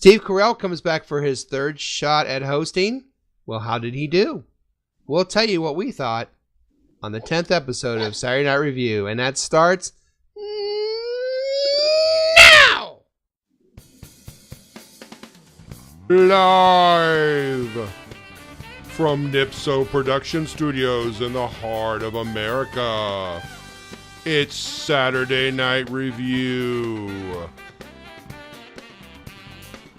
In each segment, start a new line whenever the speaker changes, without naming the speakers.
Steve Carell comes back for his third shot at hosting. Well, how did he do? We'll tell you what we thought on the 10th episode of Saturday Night Review, and that starts now!
Live from Nipso Production Studios in the heart of America, it's Saturday Night Review,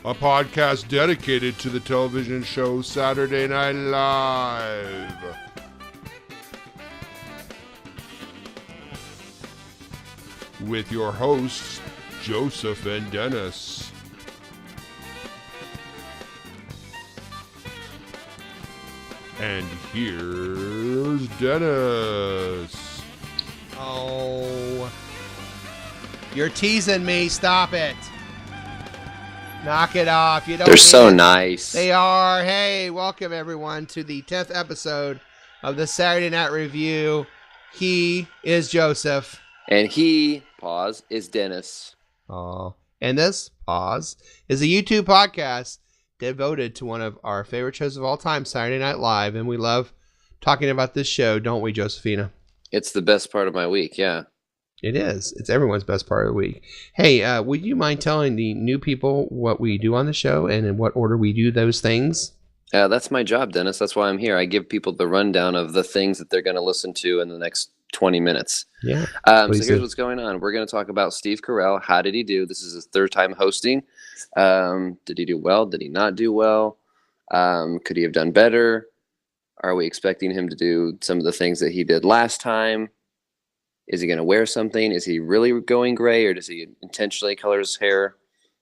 a podcast dedicated to the television show Saturday Night Live. With your hosts, Joseph and Denis. And here's Denis.
Oh, you're teasing me. Stop it. Knock it off. You don't.
They're so nice.
They are. Hey, welcome everyone to the 10th episode of the Saturday Night Review. He is Joseph.
And he, pause, is Denis.
Oh, and this, pause, is a YouTube podcast devoted to one of our favorite shows of all time, Saturday Night Live, and we love talking about this show, don't we, Josephina?
It's the best part of my week, yeah.
It is. It's everyone's best part of the week. Hey, would you mind telling the new people what we do on the show and in what order we do those things?
That's my job, Denis. That's why I'm here. I give people the rundown of the things that they're going to listen to in the next 20 minutes.
Yeah.
So here's what's going on. We're going to talk about Steve Carell. How did he do? This is his third time hosting. Did he do well? Did he not do well? Could he have done better? Are we expecting him to do some of the things that he did last time? Is he going to wear something? Is he really going gray, or does he intentionally color his hair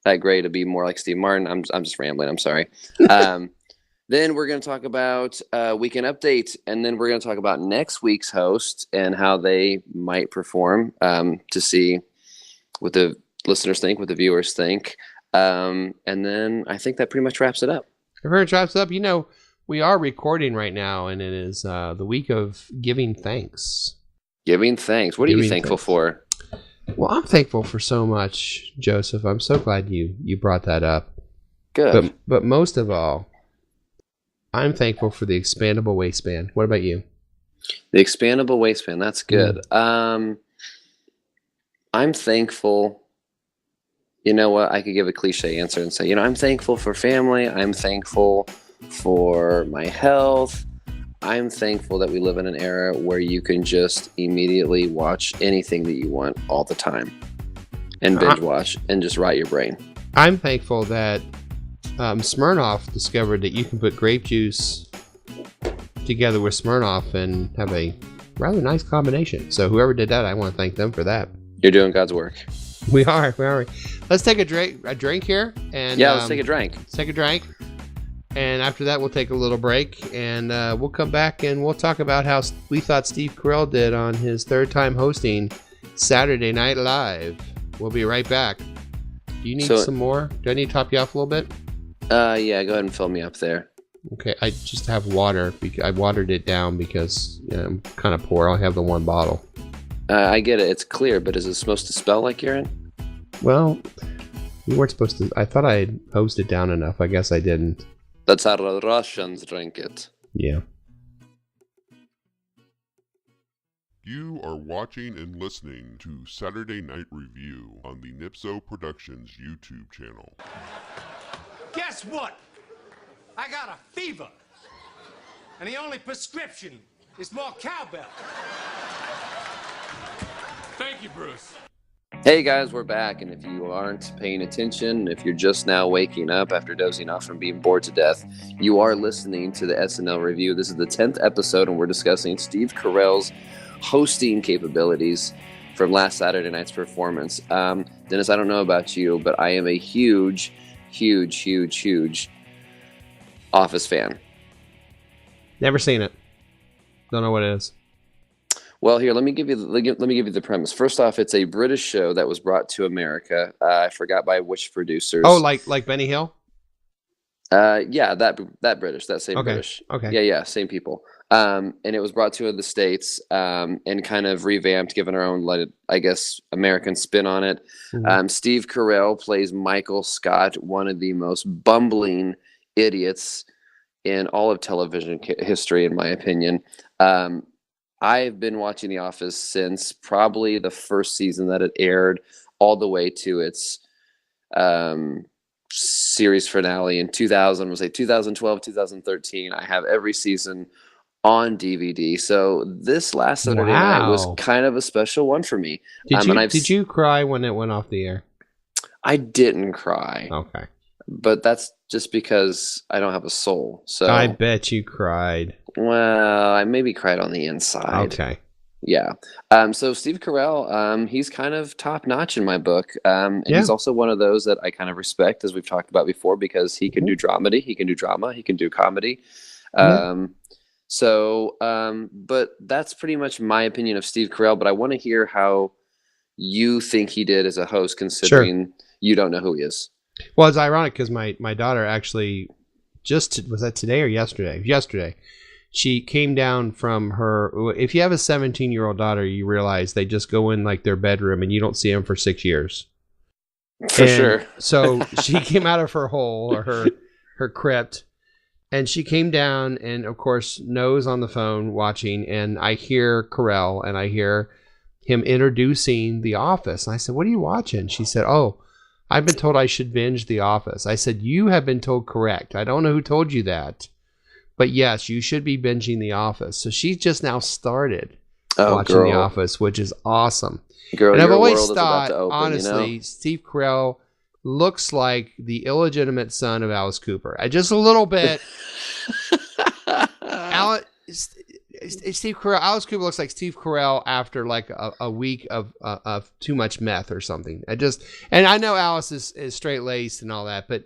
that gray to be more like Steve Martin? I'm just rambling. I'm sorry. Then we're going to talk about Weekend Update, and then we're going to talk about next week's host and how they might perform to see what the listeners think, what the viewers think. And then I think that pretty much wraps it up.
It pretty much wraps up. You know, we are recording right now, and it is the week of giving thanks.
Giving thanks. What are you thankful for?
Well, I'm thankful for so much, Joseph. I'm so glad you brought that up.
Good.
But most of all, I'm thankful for the expandable waistband. What about you?
The expandable waistband. That's good. I'm thankful. You know what? I could give a cliche answer and say, I'm thankful for family. I'm thankful for my health. I'm thankful that we live in an era where you can just immediately watch anything that you want all the time and binge watch and just rot your brain.
I'm thankful that Smirnoff discovered that you can put grape juice together with Smirnoff and have a rather nice combination. So whoever did that, I want to thank them for that.
You're doing God's work.
We are. Let's take a drink here. And
yeah, let's take a drink.
Let's take a drink. And after that, we'll take a little break, and we'll come back and we'll talk about how we thought Steve Carell did on his third time hosting Saturday Night Live. We'll be right back. Do you need some more? Do I need to top you off a little bit?
Yeah, go ahead and fill me up there.
Okay, I just have water. I watered it down because I'm kind of poor. I only have the one bottle.
I get it. It's clear, but is it supposed to smell like urine?
Well, you weren't supposed to. I thought I had hosed it down enough. I guess I didn't.
That's how the Russians drink it.
Yeah.
You are watching and listening to Saturday Night Review on the Nipso Productions YouTube channel.
Guess what? I got a fever. And the only prescription is more cowbell. Thank you, Bruce.
Hey guys, we're back, and if you aren't paying attention, if you're just now waking up after dozing off from being bored to death, you are listening to the SNL review. This is the 10th episode, and we're discussing Steve Carell's hosting capabilities from last Saturday night's performance. Denis, I don't know about you, but I am a huge Office fan.
Never seen it. Don't know what it is.
Well, here, let me give you the premise. First off, it's a British show that was brought to America. I forgot by which producers.
Oh, like Benny Hill?
Yeah, that British, that same British.
Okay.
Yeah, same people. And it was brought to the States and kind of revamped, given our own, I guess, American spin on it.
Mhm.
Steve Carell plays Michael Scott, one of the most bumbling idiots in all of television history, in my opinion. I've been watching The Office since probably the first season that it aired, all the way to its series finale in 2000, was it 2012, 2013. I have every season on DVD. So this last Saturday night was
Wow.
kind of a special one for me.
Did you cry when it went off the air?
I didn't cry,
Okay.
but that's just because I don't have a soul. So
I bet you cried.
well, I maybe cried on the inside.
Okay.
Yeah. So Steve Carell, he's kind of top notch in my book. And
Yeah.
he's also one of those that I kind of respect, as we've talked about before, because he can do dramedy, he can do drama, he can do comedy.
Yeah.
But that's pretty much my opinion of Steve Carell. But I want to hear how you think he did as a host, considering you don't know who he is.
Well, it's ironic because my daughter actually was that today or yesterday? Yesterday. She came down from her. If you have a 17-year-old daughter, you realize they just go in like their bedroom and you don't see them for 6 years.
For sure.
So she came out of her hole or her crypt, and she came down, and of course, Noah's on the phone watching, and I hear Carell and I hear him introducing The Office. And I said, "What are you watching?" She said, "Oh, I've been told I should binge The Office." I said, "You have been told correct. I don't know who told you that. But yes, you should be binging The Office." So she just now started watching The Office, which is awesome.
Girl,
and I've
your
always
world is about
thought,
to open,
honestly,
you know?
Steve Carell looks like the illegitimate son of Alice Cooper. Just a little bit. Steve Carell, Alice Cooper looks like Steve Carell after like a week of too much meth or something. And I know Alice is straight laced and all that, but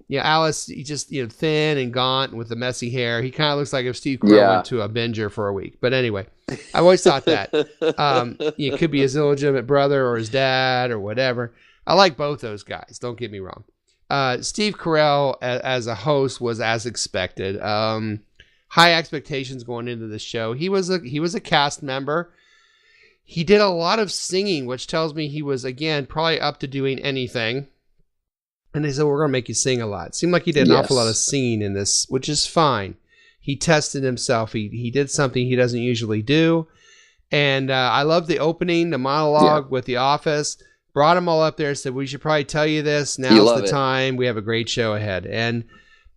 yeah, Alice, he just thin and gaunt with the messy hair. He kind of looks like if Steve Carell went to a binger for a week. But anyway, I've always thought that it could be his illegitimate brother or his dad or whatever. I like both those guys. Don't get me wrong. Steve Carell as a host was as expected. High expectations going into the show. He was a cast member. He did a lot of singing, which tells me he was, again, probably up to doing anything. And they said, "We're going to make you sing a lot." It seemed like he did an awful lot of singing in this, which is fine. He tested himself. He did something he doesn't usually do. And I love the opening, the monologue with The Office. Brought them all up there and said, "We should probably tell you this. Now's the time. We have a great show ahead." And,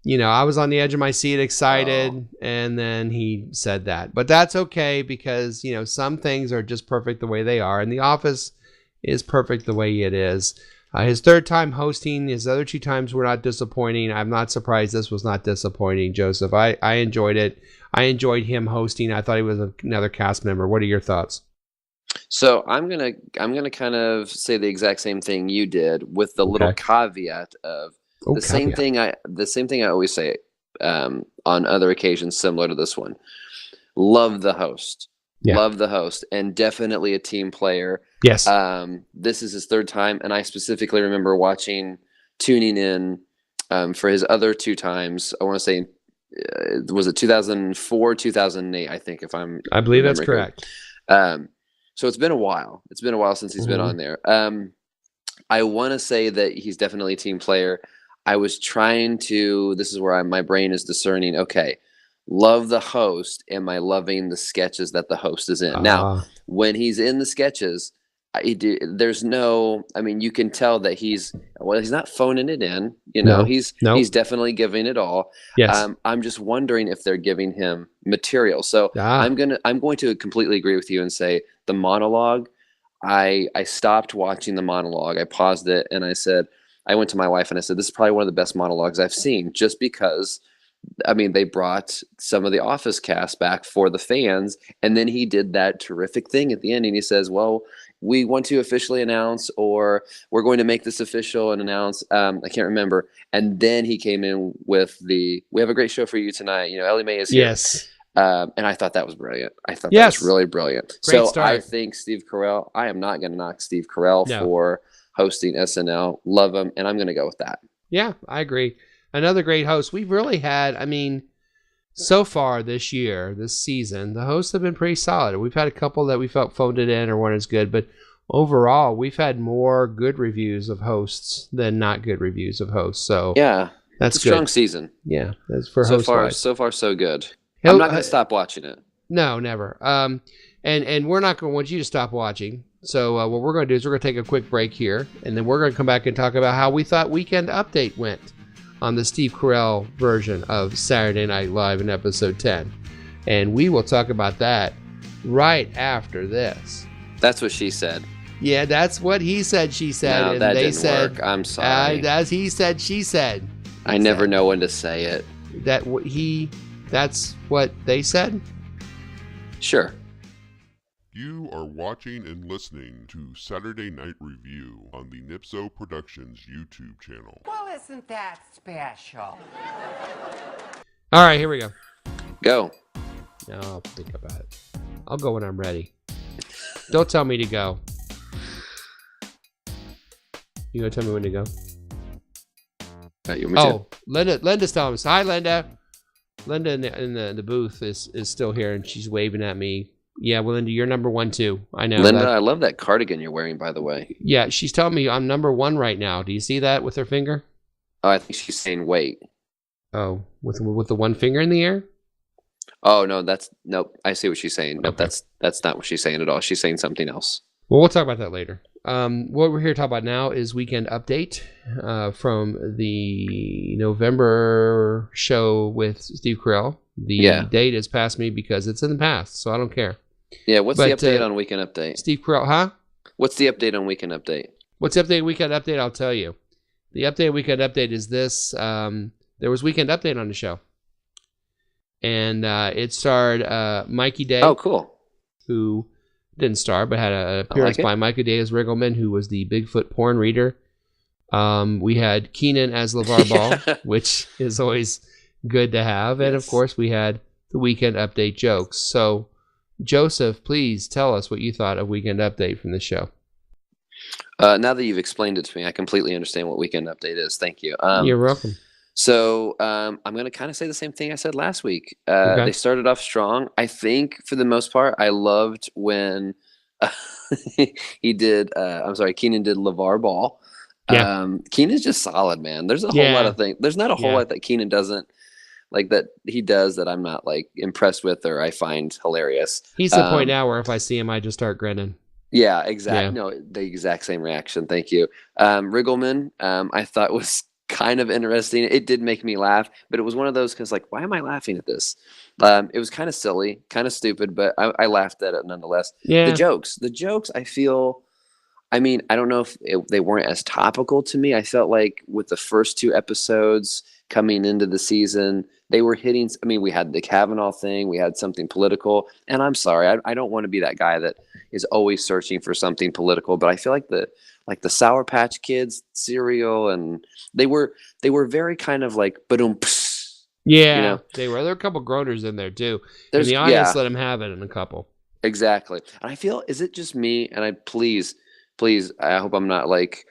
I was on the edge of my seat, excited. And then he said that. But that's okay because, some things are just perfect the way they are. And The Office is perfect the way it is. His third time hosting, his other 2 times were not disappointing. I'm not surprised this was not disappointing, Joseph. I enjoyed it. I enjoyed him hosting. I thought he was another cast member. What are your thoughts?
So I'm gonna kind of say the exact same thing you did, with the little caveat of the same thing I always say on other occasions similar to this one. Love the host. Yeah. Love the host, and definitely a team player.
Yes.
This is his third time, and I specifically remember tuning in for his other 2 times. I want to say, was it 2004, 2008? I think,
I believe that's correct.
So it's been a while. It's been a while since he's been on there. I want to say that he's definitely a team player. I was trying to. This is where my brain is discerning. Okay. Love the host. Am I loving the sketches that the host is in? Now, when he's in the sketches, there's no. I mean, you can tell that he's not phoning it in. He's definitely giving it all.
Yes.
I'm just wondering if they're giving him material. So I'm going to completely agree with you and say the monologue. I stopped watching the monologue. I paused it and I went to my wife and I said, "This is probably one of the best monologues I've seen," just because. I mean, they brought some of the Office cast back for the fans, and then he did that terrific thing at the end, and he says, "Well, we want to officially announce, or we're going to make this official and announce." I can't remember. And then he came in with "We have a great show for you tonight. Ellie Mae is here."
Yes.
And I thought that was brilliant. I thought that was really brilliant.
Great start.
I think Steve Carell. I am not going to knock Steve Carell for hosting SNL. Love him, and I'm going to go with that.
Yeah, I agree. Another great host. We've really had, so far this year, this season, the hosts have been pretty solid. We've had a couple that we felt phoned it in or weren't as good, but overall, we've had more good reviews of hosts than not good reviews of hosts. So
Yeah,
that's
it's a
good.
strong season.
Yeah, that's for
So
host
far,
wise.
so far, so good. I'm not going to stop watching it.
No, never. And we're not going to want you to stop watching. So what we're going to do is we're going to take a quick break here, and then we're going to come back and talk about how we thought Weekend Update went on the Steve Carell version of Saturday Night Live in episode 10. And we will talk about that right after this.
That's what she said.
Yeah, that's what he said, she said.
No,
and
that
they
didn't
said,
work. I'm sorry.
As he said, she said.
I never know when to say it.
That's what they said?
Sure.
You are watching and listening to Saturday Night Review on the Nipso Productions YouTube channel.
Well, isn't that special?
All right, here we go.
Go.
No, I'll think about it. I'll go when I'm ready. Don't tell me to go. You gonna tell me when to go?
You want me to?
Oh, Linda's telling us. Hi, Linda. Linda in the booth is still here, and she's waving at me. Yeah, well, Linda, you're number 1 too. I know.
Linda, I love that cardigan you're wearing, by the way.
Yeah, she's telling me I'm number 1 right now. Do you see that with her finger?
Oh, I think she's saying wait.
Oh, with the one finger in the air?
Oh no, nope. I see what she's saying. Nope,
Okay.
that's not what she's saying at all. She's saying something else.
Well, we'll talk about that later. What we're here to talk about now is Weekend Update from the November show with Steve Carell. The date has passed me because it's in the past, so I don't care.
Yeah, what's the update on Weekend Update?
Steve Carell, huh?
What's the update on Weekend Update?
What's the update Weekend Update? I'll tell you. The update Weekend Update is this. There was Weekend Update on the show. And it starred Mikey Day.
Oh, cool.
Who didn't star, but had an appearance by Mikey Day as Riggleman, who was the Bigfoot porn reader. We had Keenan as LeVar Ball, which is always good to have. And, of course, we had the Weekend Update jokes. So, Joseph, please tell us what you thought of Weekend Update from the show.
Now that you've explained it to me, I completely understand what Weekend Update is. Thank you.
You're welcome.
So I'm going to kind of say the same thing I said last week.
Okay.
They started off strong. I think for the most part, I loved when Keenan did LeVar Ball.
Yeah.
Keenan's just solid, man. There's a whole lot of things. There's not a whole lot that Keenan doesn't like that he does that I'm not like impressed with or I find hilarious.
He's the point now where if I see him, I just start grinning.
Yeah, exactly.
Yeah.
No, the exact same reaction. Thank you. Riggleman, I thought was kind of interesting. It did make me laugh, but it was one of those because, like, why am I laughing at this? It was kind of silly, kind of stupid, but I laughed at it nonetheless.
Yeah.
The jokes, I feel. I mean, I don't know if they weren't as topical to me. I felt like with the first 2 episodes coming into the season, they were hitting. I mean, we had the Kavanaugh thing, we had something political, and I'm sorry, I don't want to be that guy that is always searching for something political, but I feel like the Sour Patch Kids cereal, and they were very kind of like ba-dum.
Yeah,
you know?
they were. There were a couple groaners in there too.
There's
And the audience let them have it in a couple.
Exactly, and I feel, is it just me? And I please, I hope I'm not like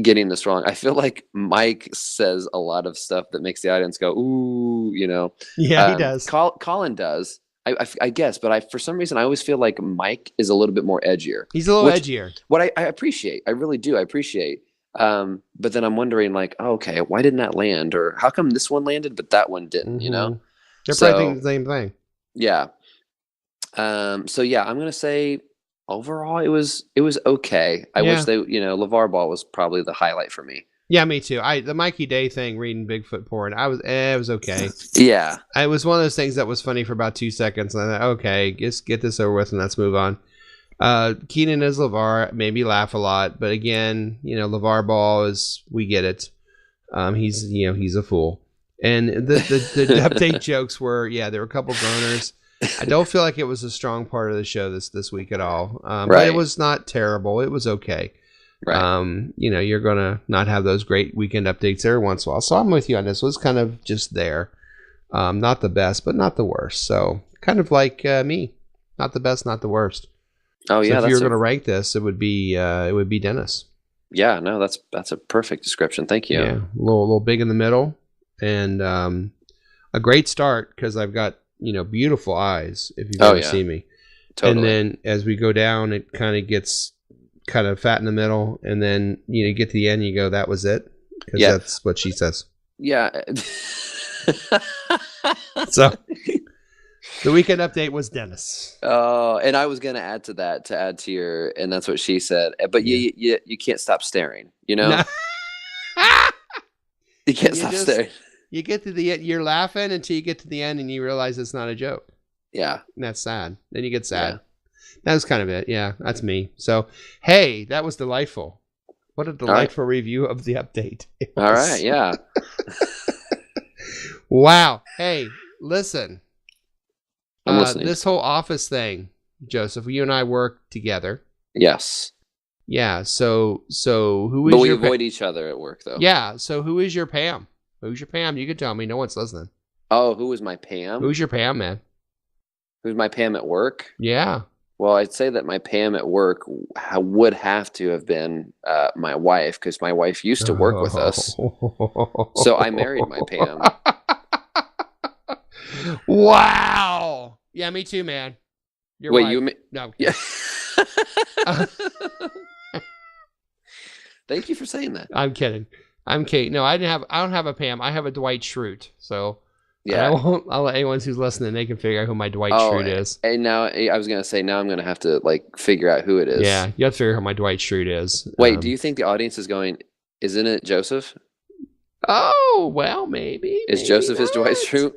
getting this wrong. I feel like Mike says a lot of stuff that makes the audience go, ooh, you know.
Yeah, he does.
Colin does. I guess, but for some reason I always feel like Mike is a little bit more edgier.
He's a little edgier.
What I appreciate, I really do. I appreciate. But then I'm wondering, like, oh, okay, why didn't that land, or how come this one landed but that one didn't? You know,
they're probably thinking the same thing.
Yeah. So yeah, I'm gonna say overall it was okay. I wish LeVar Ball was probably the highlight for me.
Yeah, me too. The Mikey Day thing, reading Bigfoot porn, it was okay.
Yeah.
It was one of those things that was funny for about 2 seconds, and I thought, okay, just get this over with and let's move on. Keenan as LeVar made me laugh a lot, but again, LeVar Ball we get it. He's a fool. And the update jokes were, there were a couple groaners. I don't feel like it was a strong part of the show this week at all. But it was not terrible. It was okay. Right. You're going to not have those great weekend updates every once in a while. So I'm with you on this. It was kind of just there. Not the best, but not the worst. So kind of like me. Not the best, not the worst.
Oh, yeah.
So if you were going to rank this, it would be Denis.
Yeah, no, that's a perfect description. Thank you.
Yeah, a little big in the middle. And a great start because I've got, beautiful eyes if you've ever seen me.
Totally.
And then as we go down, it kind of gets kind of fat in the middle. And then, you get to the end, you go, that was it. Because that's what she says.
Yeah.
So the weekend update was Denis.
Oh, and I was going to add to your, and that's what she said. But you can't stop staring, No. You can't stop staring.
You get to the end, you're laughing until you get to the end and you realize it's not a joke.
Yeah.
And that's sad. Then you get sad. Yeah. That was kind of it. Yeah, that's me. So, hey, that was delightful. What a delightful review of the update.
All right, yeah.
Wow. Hey, listen.
I'm listening.
This whole office thing, Joseph, you and I work together.
Yes.
Yeah, so who is
But we
your
avoid each other at work, though.
Yeah, so who is your Pam? Who's your Pam? You can tell me. No one's listening.
Oh, who is my Pam?
Who's your Pam, man?
Who's my Pam at work?
Yeah.
Well, I'd say that my Pam at work would have to have been my wife, because my wife used to work with us. So I married my Pam.
Wow. Yeah, me too, man.
Wait,
wife. No.
Yeah. Thank you for saying that.
I'm kidding. No, I don't have a Pam. I have a Dwight Schrute. So
yeah,
I'll let anyone who's listening, they can figure out who my Dwight Schrute is.
And now I was gonna say, now I'm gonna have to figure out who it is.
Yeah, you have to figure out who my Dwight Schrute is.
Wait, do you think the audience is going, isn't it Joseph?
Oh, well, maybe.
Is Joseph his Dwight Schrute?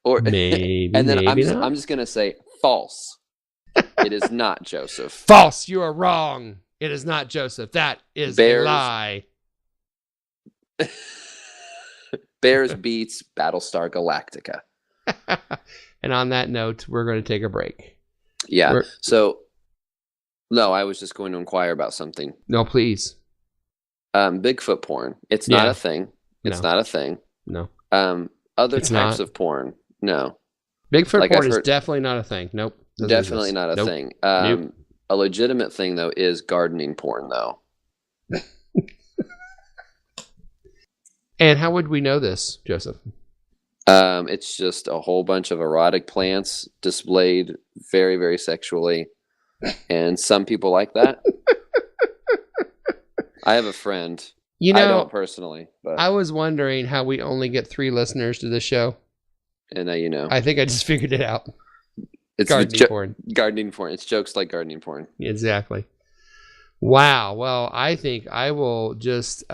Or
maybe.
And then
maybe
I'm just gonna say false. It is not Joseph.
False. You are wrong. It is not Joseph. That is a lie.
Bears beats Battlestar Galactica.
And on that note, we're going to take a break.
Yeah. So, no, I was just going to inquire about something.
No, please.
Bigfoot porn. It's not a thing. It's not a thing.
No.
Other types of porn. No.
Bigfoot porn is definitely not a thing. Nope.
Definitely not a thing.
Nope.
A legitimate thing, though, is gardening porn, though.
And how would we know this, Joseph?
It's just a whole bunch of erotic plants displayed very, very sexually. And some people like that. I have a friend. I don't personally. But
I was wondering how we only get 3 listeners to this show.
And now you know.
I think I just figured it out.
It's
gardening porn.
Gardening porn. It's jokes like gardening porn.
Exactly. Wow. Well, I think I will just...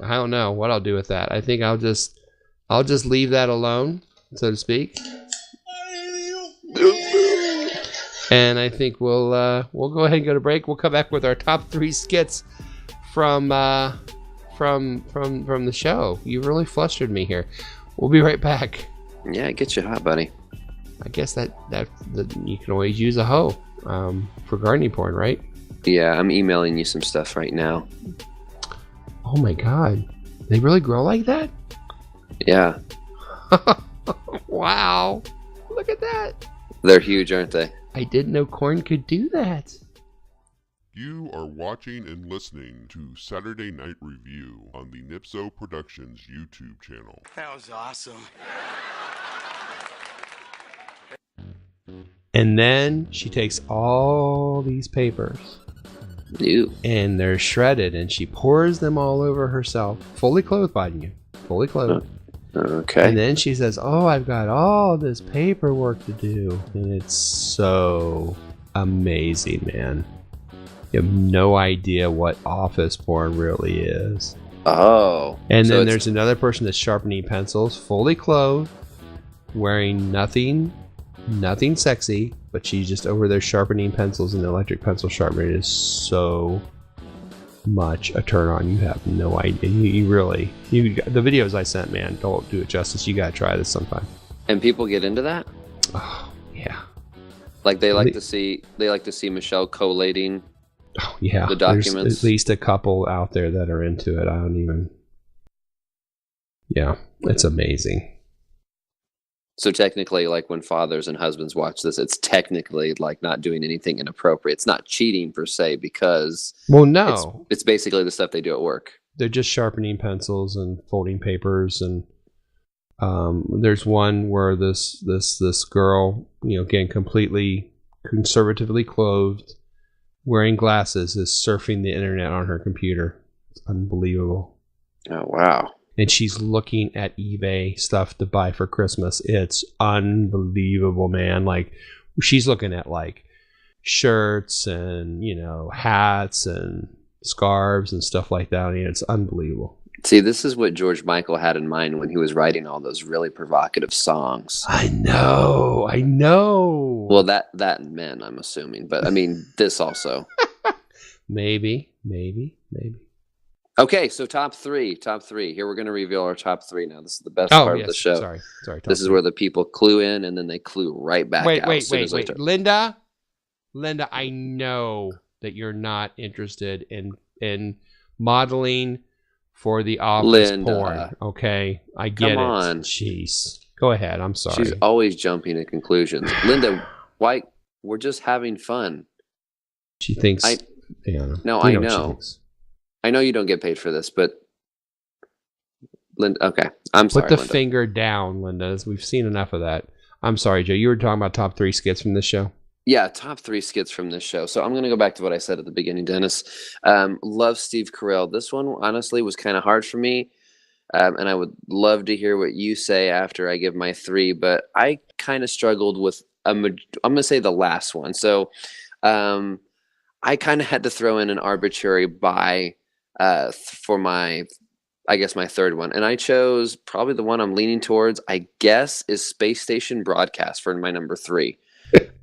I don't know what I'll do with that. I think I'll just leave that alone, so to speak. And I think we'll go ahead and go to break. We'll come back with our top 3 skits from the show. You really flustered me here. We'll be right back.
Yeah, it gets you hot, buddy.
I guess that you can always use a hoe for gardening porn, right?
Yeah, I'm emailing you some stuff right now.
Oh my god. They really grow like that?
Yeah.
Wow. Look at that.
They're huge, aren't they?
I didn't know corn could do that.
You are watching and listening to Saturday Night Review on the Nipso Productions YouTube channel.
That was awesome.
And then she takes all these papers.
Ew.
And they're shredded, and she pours them all over herself. Fully clothed, mind you. Fully clothed.
Okay.
And then she says, oh, I've got all this paperwork to do. And it's so amazing, man. You have no idea what office porn really is.
Oh.
And then there's another person that's sharpening pencils, fully clothed, wearing nothing sexy, but she's just over there sharpening pencils, and the electric pencil sharpener is so much a turn on. You have no idea. The videos I sent, man, don't do it justice. You gotta try this sometime.
And people get into that?
Oh yeah.
Like they like to see Michelle collating.
Oh yeah.
The documents.
There's at least a couple out there that are into it. Yeah, it's amazing.
So technically, like when fathers and husbands watch this, it's technically like not doing anything inappropriate. It's not cheating per se, because it's basically the stuff they do at work.
They're just sharpening pencils and folding papers, and There's one where this girl, again, completely conservatively clothed, wearing glasses, is surfing the internet on her computer. It's unbelievable.
Oh, wow.
And she's looking at eBay stuff to buy for Christmas. It's unbelievable, man. Like, she's looking at like shirts and, hats and scarves and stuff like that. I mean, it's unbelievable.
See, this is what George Michael had in mind when he was writing all those really provocative songs.
I know.
Well, that and Men, I'm assuming. But, I mean, this also.
Maybe.
Okay, so top three. Here, we're going to reveal our top three now. This is the best part of the show.
Sorry.
This is where the people clue in, and then they clue right back out.
Wait. Linda, I know that you're not interested in modeling for the office porn. Okay, I get it.
Come on.
Jeez. Go ahead. I'm sorry.
She's always jumping to conclusions. Linda, why? We're just having fun.
She thinks.
I know. I know you don't get paid for this, but Linda. Okay, I'm sorry.
Put the
Linda.
finger down, Linda. We've seen enough of that. I'm sorry, Joe. You were talking about top 3 skits from this show.
Yeah, top 3 skits from this show. So I'm going to go back to what I said at the beginning, Dennis. Love Steve Carell. This one, honestly, was kind of hard for me. And I would love to hear what you say after I give my 3. But I kind of struggled with, I'm going to say the last one. So I kind of had to throw in an arbitrary buy for my, I guess, my third one. And I chose probably the one I'm leaning towards, I guess, is Space Station Broadcast for my number 3.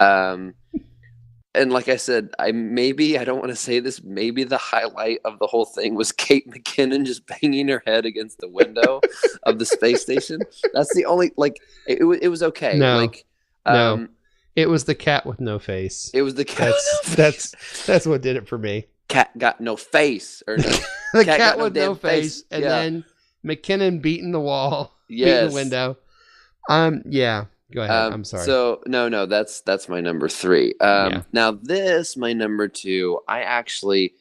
And like I said, I don't want to say this, maybe the highlight of the whole thing was Kate McKinnon just banging her head against the window of the space station. That's the only, it was okay.
No, it was the cat with no face.
It was the cat.
That's what did it for me.
Cat got no face, or no,
the cat with no face, and then McKinnon beating the wall, beating the window. Yeah. Go ahead. I'm sorry.
So no, that's my number 3. Now this, my number 2, I actually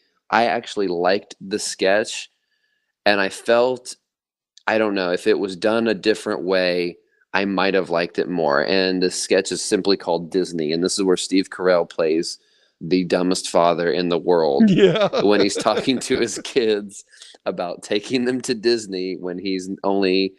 liked the sketch, and I felt, I don't know, if it was done a different way, I might have liked it more. And the sketch is simply called Disney, and this is where Steve Carell plays the dumbest father in the world.
Yeah.
When he's talking to his kids about taking them to Disney when he's only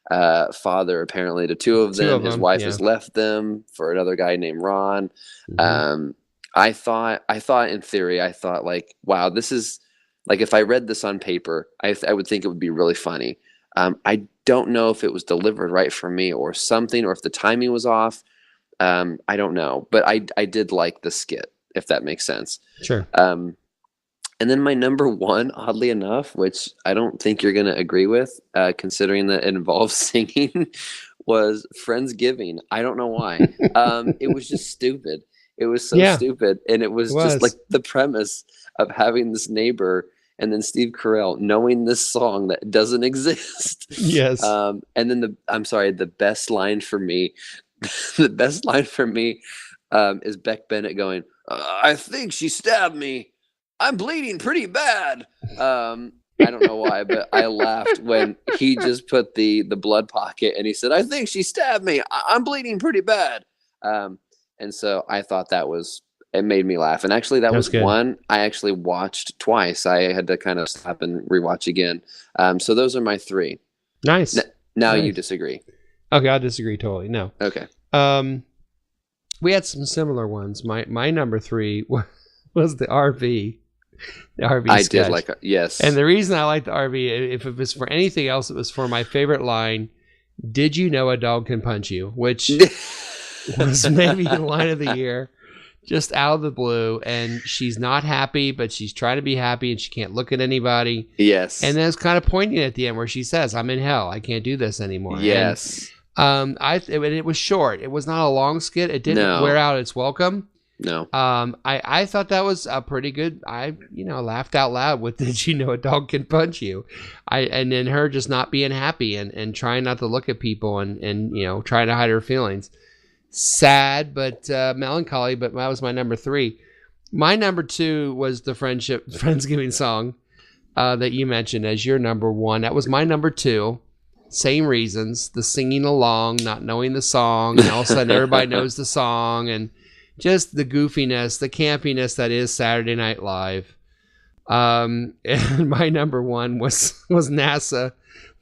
father apparently to 2 of them. His wife has left them for another guy named Ron. Mm-hmm. I thought in theory, like, wow, this is like, if I read this on paper, I would think it would be really funny. I don't know if it was delivered right for me or something, or if the timing was off. I don't know, but I did like the skit, if that makes sense.
Sure.
And then my number 1, oddly enough, which I don't think you're going to agree with, considering that it involves singing, was Friendsgiving. I don't know why. It was just stupid. It was so stupid. And it was just like the premise of having this neighbor and then Steve Carell knowing this song that doesn't exist.
Yes.
And then the best line for me, is Beck Bennett going, I think she stabbed me. I'm bleeding pretty bad. I don't know why, but I laughed when he just put the blood pocket and he said, I think she stabbed me. I'm bleeding pretty bad. And so I thought it made me laugh. And actually that was one I actually watched twice. I had to kind of stop and rewatch again. So those are my 3.
Nice.
Now
nice.
You disagree.
Okay. I disagree totally. No.
Okay.
We had some similar ones. My number 3 was the RV. The RV
I
sketch.
did like yes.
And the reason I liked the RV, if it was for anything else, it was for my favorite line, did you know a dog can punch you? Which was maybe the line of the year, just out of the blue. And she's not happy, but she's trying to be happy and she can't look at anybody.
Yes.
And then it's kind of poignant at the end where she says, I'm in hell. I can't do this anymore.
Yes.
And, it was short. It was not a long skit. It didn't wear out its welcome.
No.
I thought that was a pretty good. I laughed out loud with "Did you know a dog can punch you?" And then her just not being happy and trying not to look at people and trying to hide her feelings. Sad but melancholy. But that was my number 3. My number 2 was the Friendsgiving song that you mentioned as your number 1. That was my number 2. Same reasons, the singing along, not knowing the song, and all of a sudden everybody knows the song, and just the goofiness, the campiness that is Saturday Night Live. And my number one was NASA,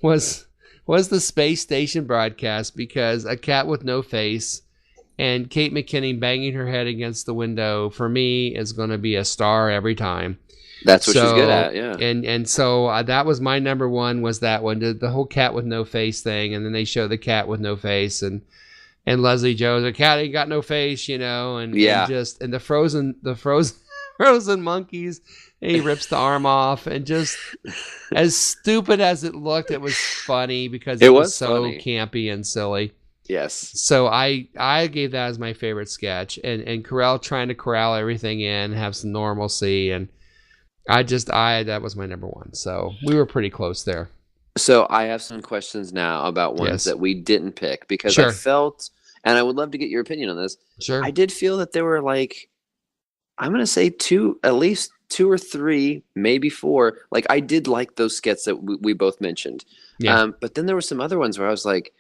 was the space station broadcast, because A Cat with No Face and Kate McKinnon banging her head against the window, for me, is going to be a star every time.
That's what she's good at, yeah.
And so that was my number one, was that one, the whole Cat with No Face thing, and then they show the cat with no face, and Leslie Jones, a cat ain't got no face, and and the frozen monkeys, and he rips the arm off, and just as stupid as it looked, it was funny because it was so funny. Campy and silly.
Yes.
So I gave that as my favorite sketch, and Carell trying to corral everything in, have some normalcy, and that was my number one. So we were pretty close there.
So I have some questions now about ones that we didn't pick, because I felt, and I would love to get your opinion on this.
Sure.
I did feel that there were I'm going to say at least two or three, maybe four. I did like those skits that we both mentioned. Yeah. But then there were some other ones where I was like,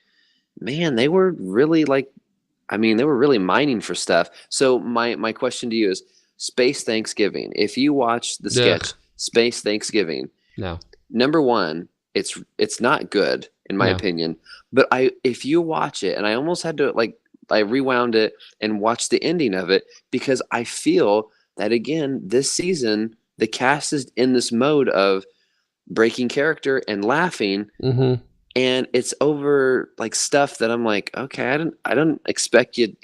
man, they were really they were really mining for stuff. So my question to you is, Space Thanksgiving. If you watch the sketch Space Thanksgiving,
no.
Number one, it's not good in my opinion. But if you watch it, and I almost had to I rewound it and watched the ending of it, because I feel that again this season the cast is in this mode of breaking character and laughing, and it's over stuff that I'm like, okay, I don't expect you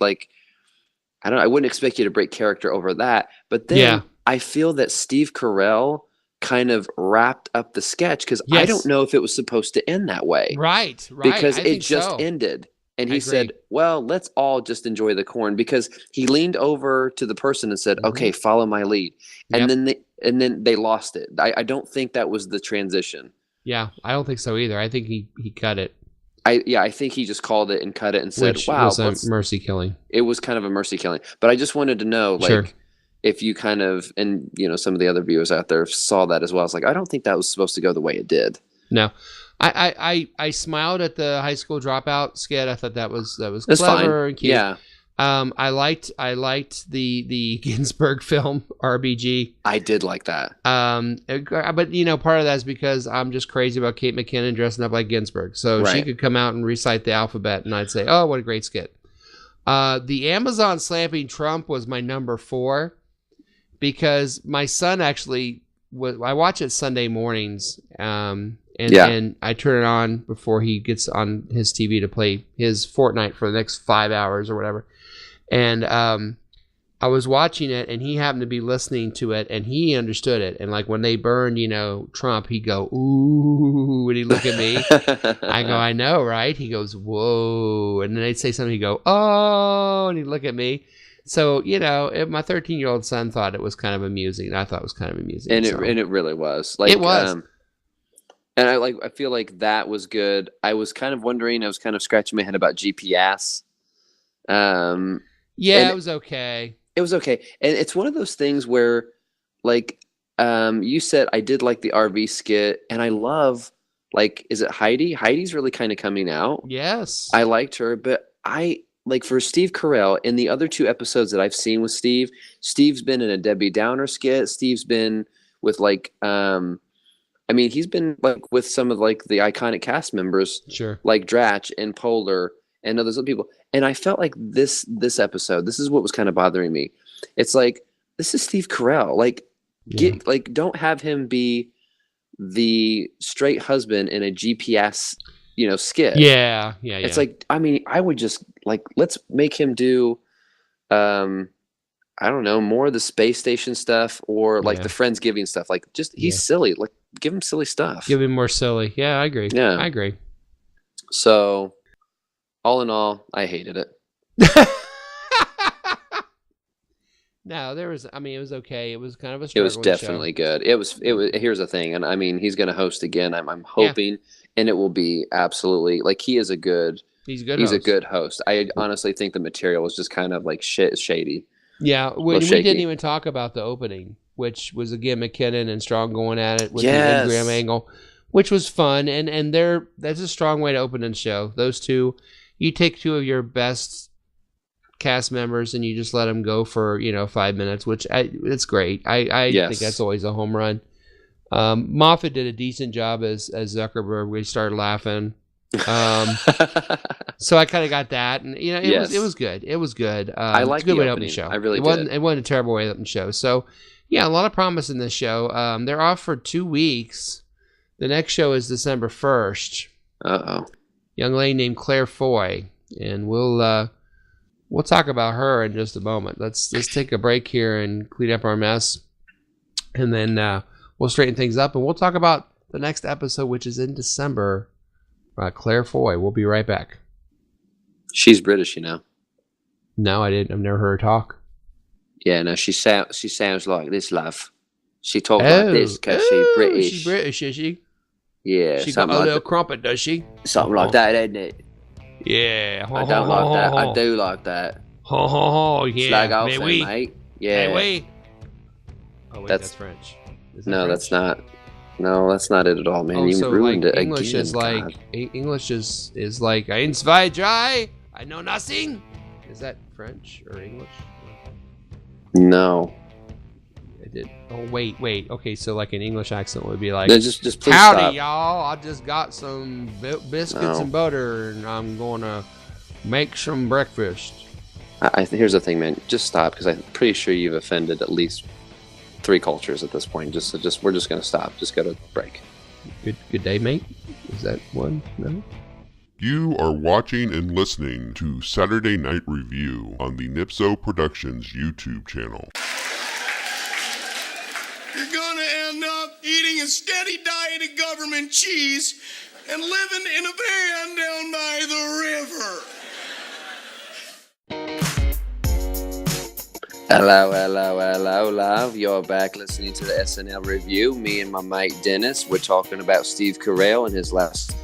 I wouldn't expect you to break character over that. But then I feel that Steve Carell kind of wrapped up the sketch, because I don't know if it was supposed to end that way.
Right.
Because it just ended. And he said, well, let's all just enjoy the corn, because he leaned over to the person and said, okay, follow my lead. And then they lost it. I don't think that was the transition.
Yeah, I don't think so either. I think he cut it.
I think he just called it and cut it and said, wow.
It was a mercy killing.
It was kind of a mercy killing. But I just wanted to know, if you kind of, and some of the other viewers out there saw that as well. It's I don't think that was supposed to go the way it did.
No. I smiled at the high school dropout skit. I thought that was
That's
clever
fine.
and cute.
Yeah.
I liked the Ginsberg film RBG.
I did like that.
But part of that is because I'm just crazy about Kate McKinnon dressing up like Ginsberg. So she could come out and recite the alphabet, and I'd say, oh, what a great skit. The Amazon slapping Trump was my number 4, because my son actually I watch it Sunday mornings. And I turn it on before he gets on his TV to play his Fortnite for the next 5 hours or whatever. And I was watching it, and he happened to be listening to it, and he understood it. And when they burned, Trump, he'd go, ooh, and he'd look at me. I go, I know, right? He goes, whoa. And then they'd say something, he'd go, oh, and he'd look at me. So, my 13-year-old son thought it was kind of amusing. And I thought it was kind of amusing.
And it really was.
It was.
And I feel like that was good. I was kind of wondering, I was kind of scratching my head about GPS.
It was okay.
It was okay. And it's one of those things where, you said, I did like the RV skit, and I love, is it Heidi? Heidi's really kind of coming out.
Yes.
I liked her, but for Steve Carell, in the other 2 episodes that I've seen with Steve's been in a Debbie Downer skit. Steve's been with he's been with some of the iconic cast members,
sure, like
Dratch and Polar and others other people. And I felt like this episode, this is what was kind of bothering me. It's this is Steve Carell. Don't have him be the straight husband in a GPS, skit.
Yeah.
It's I would just let's make him do, I don't know, more of the space station stuff, or the Friendsgiving stuff. He's silly. Give him silly stuff.
Give him more silly. Yeah, I agree.
Yeah.
I agree.
So, all in all, I hated it.
No, it was okay. It was kind of a struggle.
It was definitely good. It was. Here's the thing, and he's going to host again. I'm hoping, and it will be absolutely he is a good.
He's a good.
He's a good host. I honestly think the material was just kind of shady.
Yeah, we didn't even talk about the opening, which was again McKinnon and Strong going at it with the Enneagram angle. which was fun. And that's a strong way to open the show. Those two, you take two of your best cast members and you just let them go for 5 minutes, which it's great. I think that's always a home run. Moffat did a decent job as Zuckerberg. We started laughing. So I kind of got that, and it was good. It was good.
I like
it's a good
the
way to open
opening.
the show.
I really
did.
It
wasn't a terrible way to open the show. So yeah, a lot of promise in this show. They're off for 2 weeks. The next show is December 1st. Young lady named Claire Foy, and we'll talk about her in just a moment. Let's take a break here and clean up our mess, and then we'll straighten things up, and we'll talk about the next episode, which is in December. Claire Foy. We'll be right back.
She's British,
No, I didn't. I've never heard her talk.
Yeah, no, she sounds like this, love. She talks like this because she's British.
She's British, is she?
Yeah,
she got a little crumpet, does she?
Something like that, isn't it?
Yeah.
I don't like that. I do like that.
Yeah.
Slag off, mate. Yeah.
Oh, wait, that's French.
No, that's not. No, that's not it at all, man. You
so
ruined it
English
again.
English is like ein, zwei, drei. I know nothing. Is that French or English?
No.
I did. Oh wait. Okay, so like an English accent would be like,
no, just please
howdy,
stop.
y'all. I just got some biscuits and butter, and I'm gonna make some breakfast.
Here's the thing, man. Just stop, because I'm pretty sure you've offended at least 3 cultures at this point. We're just gonna stop. Just go to break.
Good day, mate. Is that one? No.
You are watching and listening to Saturday Night Review on the Nipso Productions YouTube channel.
You're gonna end up eating a steady diet of government cheese and living in a van down by the river.
Hello, love. You're back listening to the SNL review. Me and my mate Denis. We're talking about Steve Carell and his last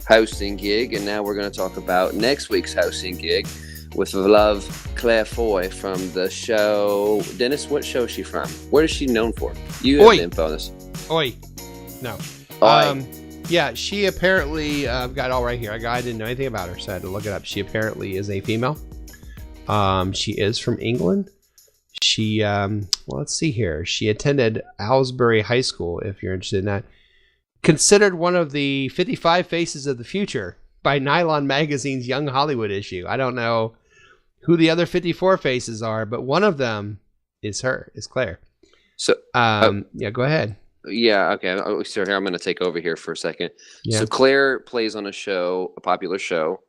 hosting gig, and now we're going to talk about next week's hosting gig with love Claire Foy from the show. Denis, what show is she from? What is she known for? You have the info on this.
Oi. No.
Oi.
Yeah, she apparently got all right here. I didn't know anything about her, so I had to look it up. She apparently is a female. She is from England. She, let's see here. She attended Aylesbury High School, if you're interested in that. Considered one of the 55 Faces of the Future by Nylon Magazine's Young Hollywood issue. I don't know who the other 54 faces are, but one of them is Claire.
So,
yeah, go ahead.
Yeah, okay. So here, I'm going to take over here for a second.
Yeah.
So Claire plays on a popular show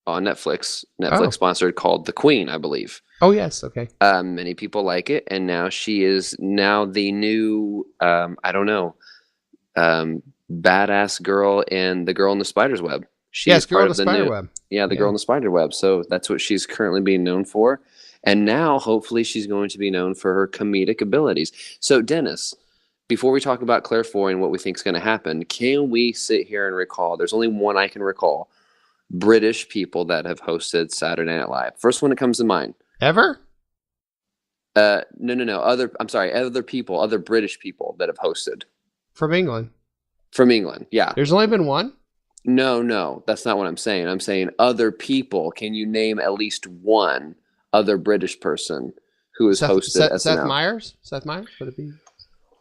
on Netflix sponsored, called The Queen, I believe.
Oh, yes. Okay.
Many people like it, and now she is the new, badass girl in The Girl in the Spider's Web.
Yes, Girl in the Spider Web.
Yeah, the Girl in the Spider Web. So that's what she's currently being known for. And now, hopefully, she's going to be known for her comedic abilities. So, Denis, before we talk about Claire Foy and what we think is going to happen, can we sit here and recall, there's only one I can recall, British people that have hosted Saturday Night Live. First one that comes to mind.
Ever?
No. Other British people that have hosted.
From England.
From England, yeah.
There's only been one?
No, that's not what I'm saying. I'm saying other people. Can you name at least one other British person who has hosted SNL?
Seth Meyers? Would it be?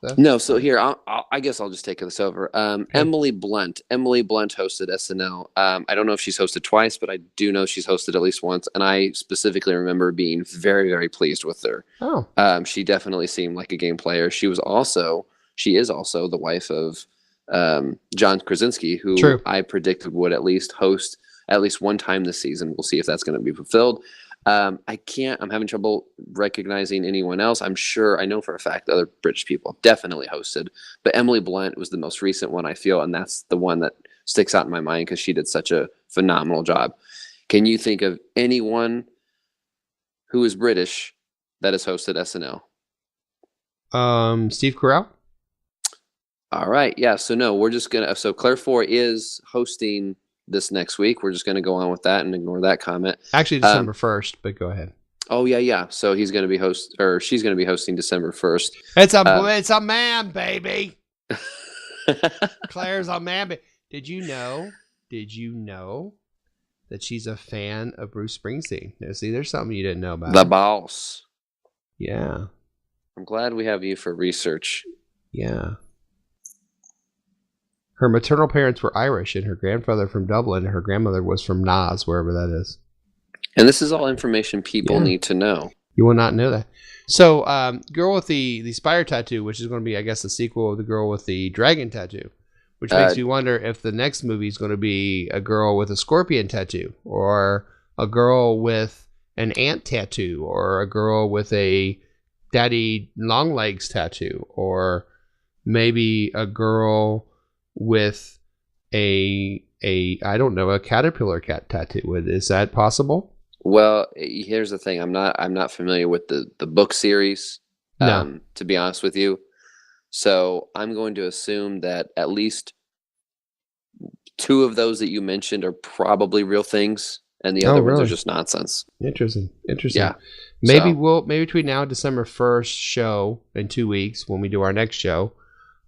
Seth?
No, so here, I guess I'll just take this over. Okay. Emily Blunt hosted SNL. I don't know if she's hosted twice, but I do know she's hosted at least once, and I specifically remember being very, very pleased with her.
Oh.
She definitely seemed like a game player. She is also the wife of John Krasinski, who
True.
I predicted would at least host at least one time this season. We'll see if that's going to be fulfilled. I'm having trouble recognizing anyone else. I know for a fact other British people definitely hosted, but Emily Blunt was the most recent one, I feel, and that's the one that sticks out in my mind because she did such a phenomenal job. Can you think of anyone who is British that has hosted SNL?
Steve Carell?
All right. Yeah. So no, so Claire Foy is hosting this next week. We're just going to go on with that and ignore that comment.
Actually, December 1st, but go ahead.
Oh yeah. So she's going to be hosting December 1st.
It's a man, baby. Claire's a man. Did you know that she's a fan of Bruce Springsteen? Now, see, there's something you didn't know about.
The boss.
Yeah.
I'm glad we have you for research.
Yeah. Her maternal parents were Irish, and her grandfather from Dublin, and her grandmother was from Nas, wherever that is.
And this is all information people need to know.
You will not know that. So, girl with the spider tattoo, which is going to be, I guess, the sequel of the girl with the dragon tattoo, which makes me wonder if the next movie is going to be a girl with a scorpion tattoo, or a girl with an ant tattoo, or a girl with a daddy long legs tattoo, or maybe a girl with a I don't know, a caterpillar cat tattoo. Is that possible?
Well, here's the thing. I'm not familiar with the book series, to be honest with you. So I'm going to assume that at least 2 of those that you mentioned are probably real things, and the other ones are just nonsense.
Interesting.
Yeah.
Maybe maybe between now and December 1st show in 2 weeks, when we do our next show,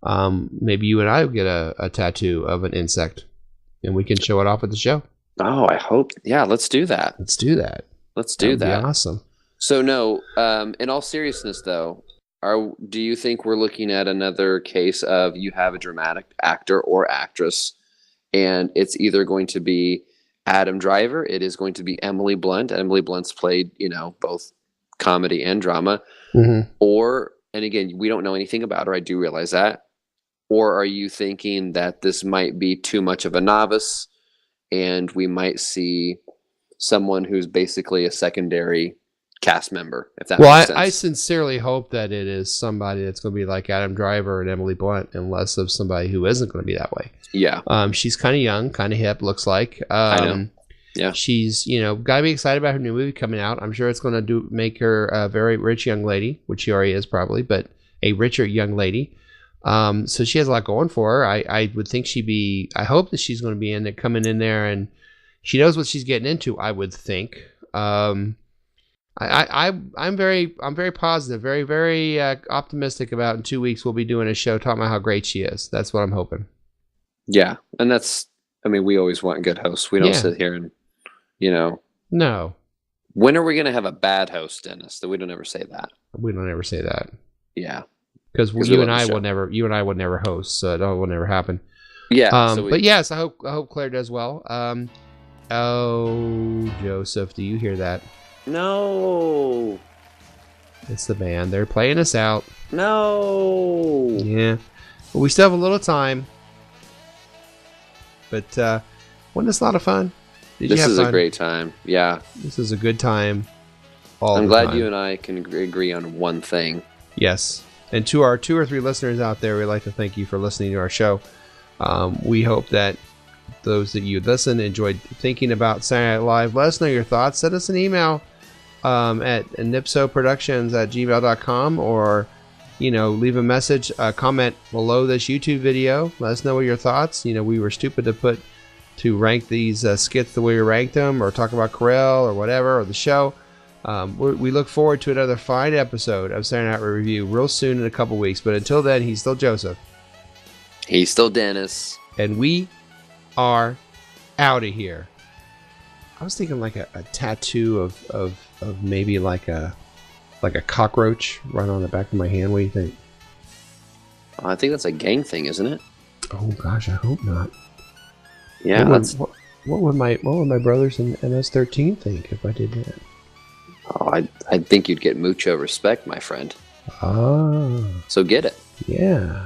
maybe you and I will get a tattoo of an insect, and we can show it off at the show.
Oh, I hope. Yeah, let's do that.
Let's do that.
That'd
be awesome.
So no, in all seriousness though, do you think we're looking at another case of you have a dramatic actor or actress, and it's either going to be Adam Driver, it is going to be Emily Blunt. Emily Blunt's played, both comedy and drama.
Mm-hmm.
Or, and again, we don't know anything about her, I do realize that. Or are you thinking that this might be too much of a novice, and we might see someone who's basically a secondary cast member, if that makes sense?
I sincerely hope that it is somebody that's going to be like Adam Driver and Emily Blunt, and less of somebody who isn't going to be that way.
Yeah.
She's kind of young, kind of hip, looks like.
I know. Yeah.
She's, got to be excited about her new movie coming out. I'm sure it's going to make her a very rich young lady, which she already is probably, but a richer young lady. So she has a lot going for her. I would think I hope that she's going to be coming in there, and she knows what she's getting into, I would think. I'm very positive, very, very optimistic about in 2 weeks we'll be doing a show talking about how great she is. That's what I'm hoping.
Yeah. And we always want good hosts. We don't sit here and,
No.
When are we going to have a bad host, Dennis? That we don't ever say that.
We don't ever say that.
Yeah.
Because you and I will never host, so it will never happen.
Yeah.
But yes, I hope Claire does well. Oh, Joseph, do you hear that?
No.
It's the band. They're playing us out.
No.
Yeah. But we still have a little time. But wasn't this a lot of fun?
This is a great time. Yeah.
This is a good time.
I'm glad you and I can agree on one thing.
Yes. And to our 2 or 3 listeners out there, we'd like to thank you for listening to our show. We hope that those that you listen enjoyed thinking about Saturday Night Live. Let us know your thoughts. Send us an email at nipsoproductions@gmail.com, or leave a message, comment below this YouTube video. Let us know what your thoughts. We were stupid to rank these skits the way we ranked them, or talk about Carell or whatever, or the show. We look forward to another fine episode of Saturday Night Review real soon in a couple weeks. But until then, he's still Joseph.
He's still Denis.
And we are out of here. I was thinking like a tattoo of maybe like a cockroach right on the back of my hand. What do you think?
I think that's a gang thing, isn't it?
Oh gosh, I hope not.
Yeah.
What would my brothers and MS-13 think if I did that?
Oh, I think you'd get mucho respect, my friend.
Ah.
So get it.
Yeah.